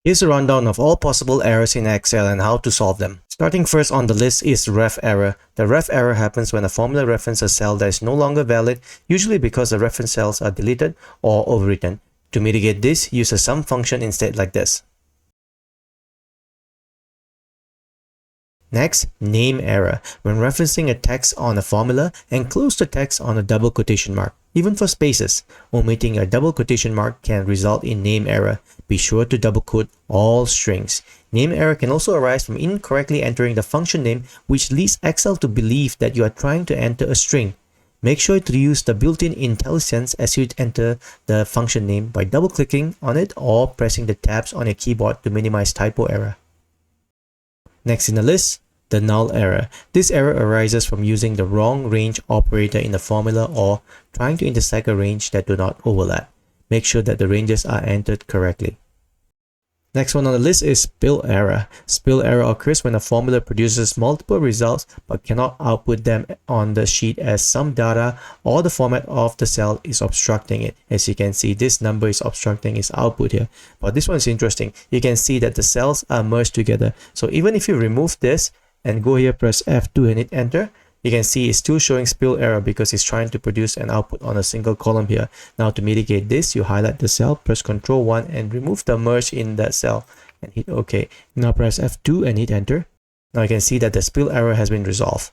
Here's a rundown of all possible errors in Excel and how to solve them. Starting first on the list is ref error. The ref error happens when a formula references a cell that is no longer valid, usually because the reference cells are deleted or overwritten. To mitigate this, use a sum function instead like this. Next, name error. When referencing a text on a formula, enclose the text on a double quotation mark. Even for spaces, omitting a double quotation mark can result in name error. Be sure to double quote all strings. Name error can also arise from incorrectly entering the function name, which leads Excel to believe that you are trying to enter a string. Make sure to use the built-in IntelliSense as you enter the function name by double-clicking on it or pressing the tabs on your keyboard to minimize typo error. Next in the list, the null error. This error arises from using the wrong range operator in the formula or trying to intersect a range that do not overlap. Make sure that the ranges are entered correctly. Next one on the list is spill error. Spill error occurs when a formula produces multiple results but cannot output them on the sheet as some data or the format of the cell is obstructing it. As you can see, this number is obstructing its output here. But this one is interesting. You can see that the cells are merged together. So even if you remove this and go here, press F2 and hit enter, you can see it's still showing spill error because it's trying to produce an output on a single column here. Now to mitigate this, you highlight the cell, press Ctrl 1 and remove the merge in that cell and hit OK. Now press F2 and hit enter. Now you can see that the spill error has been resolved.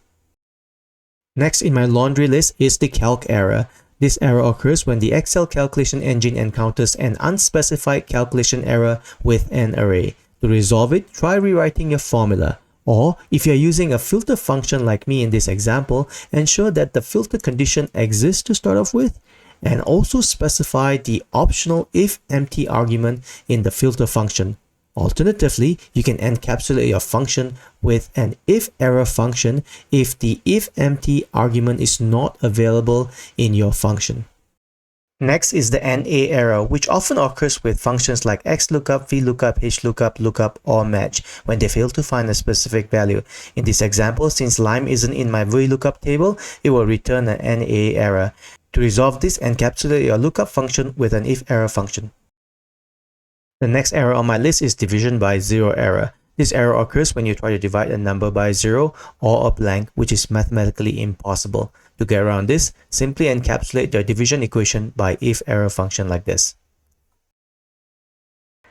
Next in my laundry list is the calc error. This error occurs when the Excel calculation engine encounters an unspecified calculation error with an array. To resolve it, try rewriting your formula. Or, if you're using a filter function like me in this example, ensure that the filter condition exists to start off with, and also specify the optional if empty argument in the filter function. Alternatively, you can encapsulate your function with an if error function if the if empty argument is not available in your function. Next is the NA error, which often occurs with functions like XLOOKUP, VLOOKUP, HLOOKUP, LOOKUP, or match when they fail to find a specific value. In this example, since lime isn't in my VLOOKUP table, it will return an NA error. To resolve this, encapsulate your lookup function with an if error function. The next error on my list is division by zero error. This error occurs when you try to divide a number by 0 or a blank, which is mathematically impossible. To get around this, simply encapsulate the division equation by if error function like this.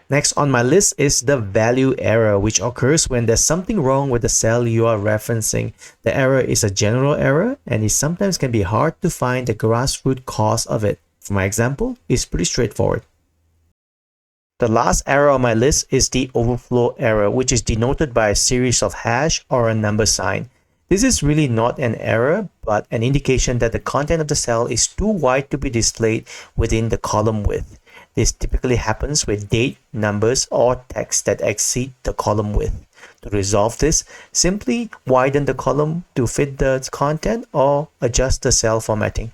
Next on my list is the value error, which occurs when there's something wrong with the cell you are referencing. The error is a general error and it sometimes can be hard to find the grassroots cause of it. For my example, it's pretty straightforward. The last error on my list is the overflow error, which is denoted by a series of hash or a number sign. This is really not an error, but an indication that the content of the cell is too wide to be displayed within the column width. This typically happens with date, numbers, or text that exceed the column width. To resolve this, simply widen the column to fit the content or adjust the cell formatting.